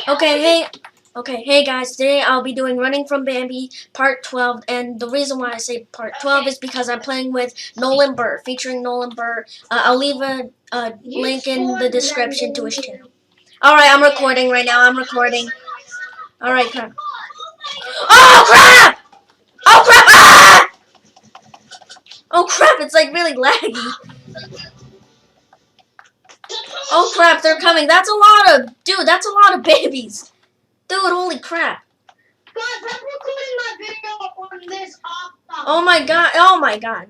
Hey guys, today I'll be doing Running from Bambi Part 12, and the reason why I say Part 12 is because I'm playing with Nolan Burt, featuring Nolan Burt. I'll leave a link in the description to his channel. Alright, I'm recording right now, Alright, crap. Oh crap! Oh crap! Ah! Oh crap, it's like really laggy. Oh crap, they're coming. That's a lot of babies. Dude, holy crap. Guys, I'm recording my video on this iPhone. Oh my god.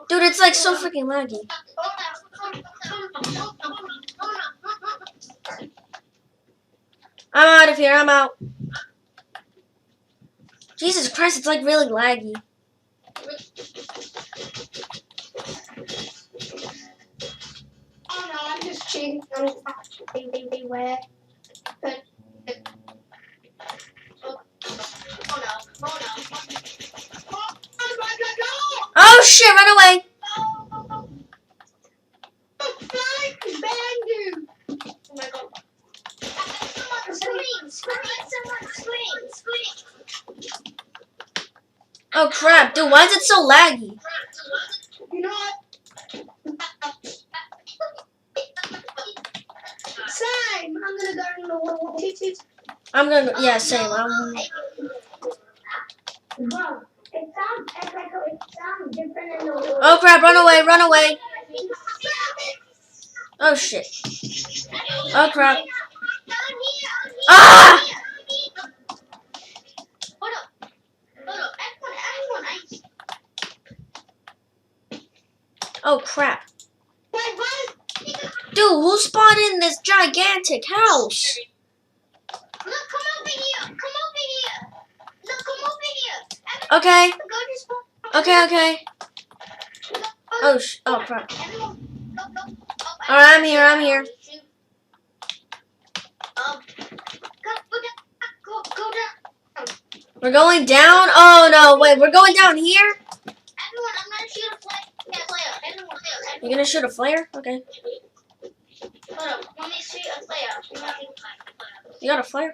Dude, it's like so freaking laggy. I'm out of here, I'm out. Jesus Christ, it's like really laggy. Oh no, I'm just cheating. I'm actually beware. But Oh shit, run away. Oh my god. Oh crap, dude, why is it so laggy? You know what? Same. I'm gonna go in the water. Yeah, same. Wow. It sounds different in the water. Oh crap, run away. Oh shit. Oh crap. Ah! Oh crap. Dude, who spawned in this gigantic house? Look, come over here. Look, come over here. Okay. Go to spawn. Okay. Oh crap. Alright, I'm here. Go down. We're going down? Oh no, wait, we're going down here? Everyone, I'm gonna shoot a flare. Everyone. You're gonna shoot a flare? Okay. Hold up, let me shoot a flare. You got a flare?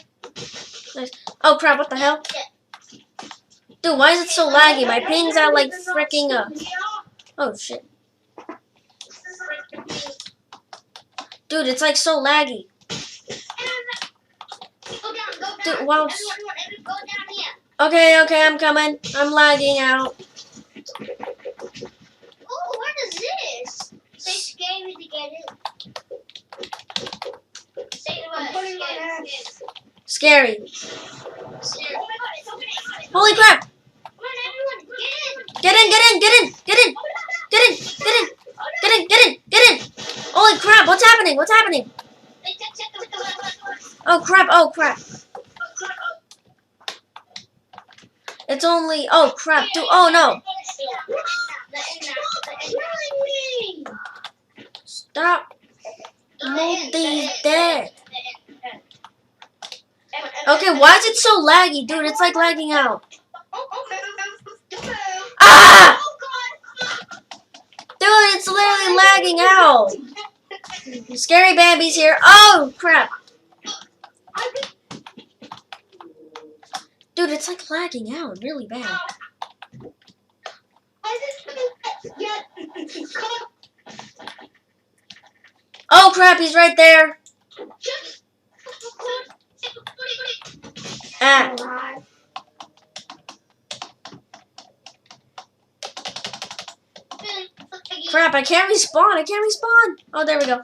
Nice. Oh crap, what the hell? Dude, why is it so laggy? My ping's at like freaking Oh shit. Dude, it's like so laggy. Go down. Dude, wow. Everyone, go down here. Okay, I'm coming. I'm lagging out. Oh, what is this? Say scary to get it. Say the word. Scary. Oh my god, it's opening. Holy crap! Come on, everyone, Get in! Holy crap, what's happening? Oh crap. It's only, oh crap, dude, oh no. Stop. Multi's dead. Okay, why is it so laggy? Dude, it's like lagging out. Ah! Dude, it's literally lagging out. Scary Bambi's here. Oh, crap. Dude, it's like lagging out really bad. Oh, crap, he's right there. Ah. Crap, I can't respawn. Oh, there we go.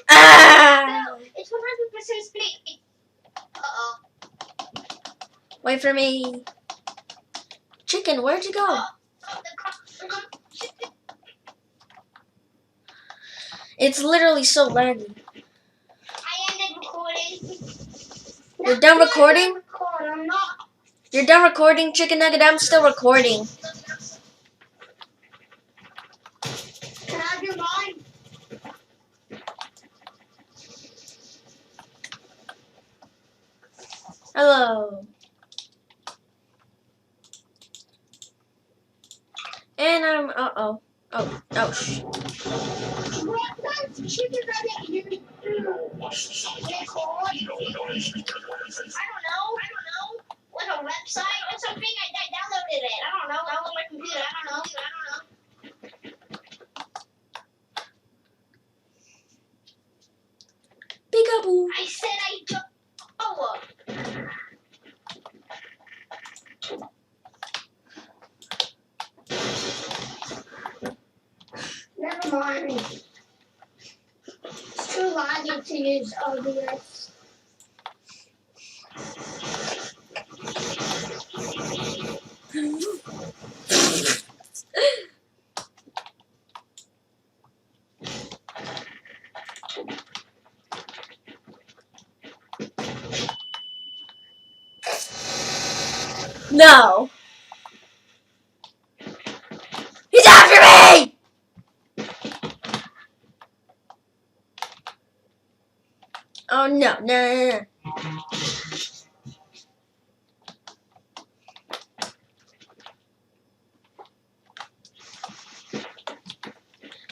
Ah! It's 100% speed. Uh-oh. Wait for me. Chicken, where'd you go? It's literally so laggy. I ended recording. You're done recording? I'm not. You're done recording, Chicken Nugget? I'm still recording. Can I have your mine? Hello. And I'm, oh, Oh, shit. What kind of chicken are they using? I don't know. Like a website or something? I downloaded it. I don't know. On my computer. I don't know. Peekaboo. I said I don't. Oh. Never mind. It's too laggy to use OBS. No. He's after me! Oh, no.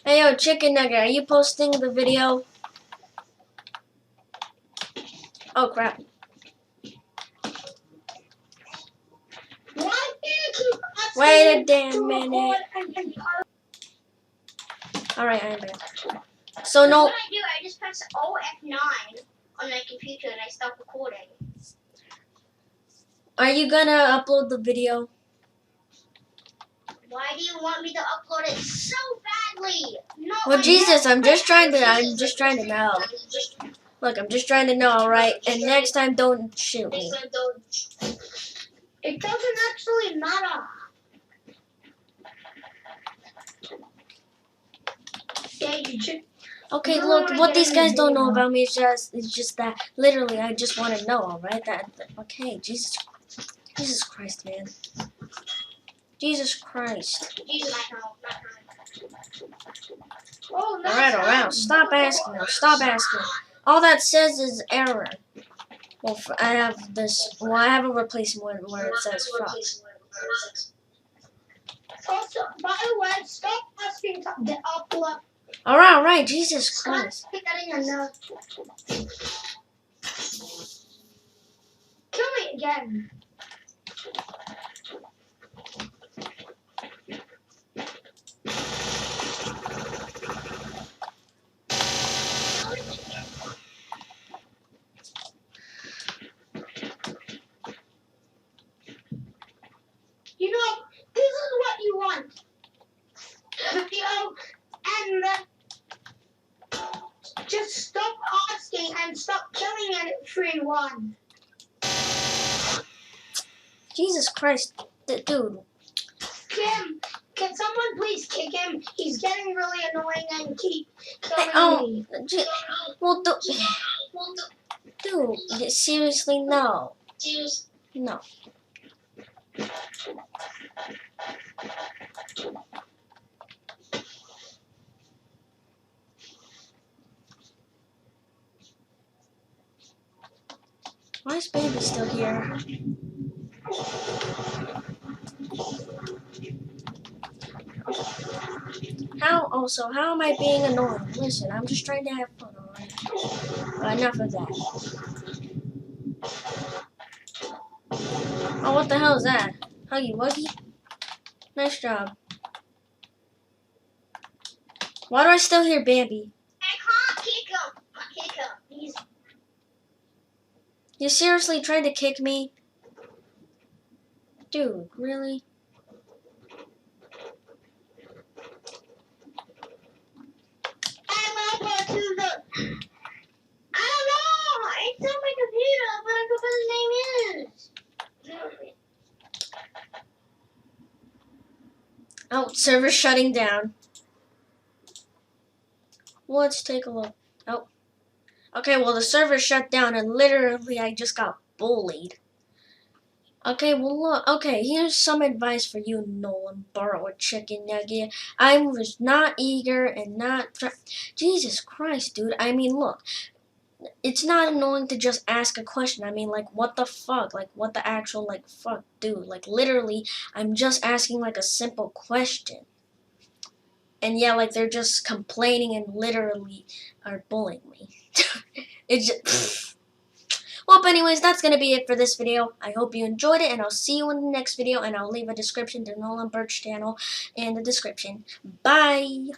Hey, yo, Chicken Nugget, are you posting the video? Oh, crap. Why do you keep asking Wait a me damn to minute. record and Alright, I'm back. So, no. What I do, I just press F9 on my computer and I stop recording. Are you gonna upload the video? Why do you want me to upload it so badly? No. Well, Jesus, I'm just trying to know. Look, I'm just trying to know, alright? And next time, don't shoot me. It doesn't actually matter. Yeah, you should. Okay, look, what these guys don't know about me is just that literally I just want to know, alright? Okay, Jesus Christ, man. Jesus Christ. Oh, Alright, stop asking. All that says is error. Well, I have this. Well, I have a replacement where it says fuck. Also, by the way, stop asking to upload. Alright, Jesus Christ. Stop getting a note. Kill me again. You know, this is what you want. Video and just stop asking and stop killing at 3-1. Jesus Christ, dude. Can someone please kick him? He's getting really annoying and keep killing me. Well, dude, seriously, no. No. Why is Baby still here? How am I being annoying? Listen, I'm just trying to have fun, alright? Enough of that. Oh, what the hell is that? Huggy Wuggy? Nice job. Why do I still hear Bambi? I can't kick him. He's... You seriously tried to kick me? Dude, really? I'm up to the... I don't know. It's on my computer, but I don't know what his name is. Oh, server's shutting down. Let's take a look. Oh. Okay, well, the server shut down and literally I just got bullied. Okay, well, look. Okay, here's some advice for you, Nolan, Burt, or Chicken Nugget. I was not eager and not... Jesus Christ, dude. I mean, look. It's not annoying to just ask a question. I mean, like, what the fuck? Like, what the actual, like, fuck, dude? Like, literally, I'm just asking, like, a simple question. And yeah, like they're just complaining and literally are bullying me. It's just, well, but anyways, that's gonna be it for this video. I hope you enjoyed it, and I'll see you in the next video. And I'll leave a description to Nolan Burt's channel in the description. Bye.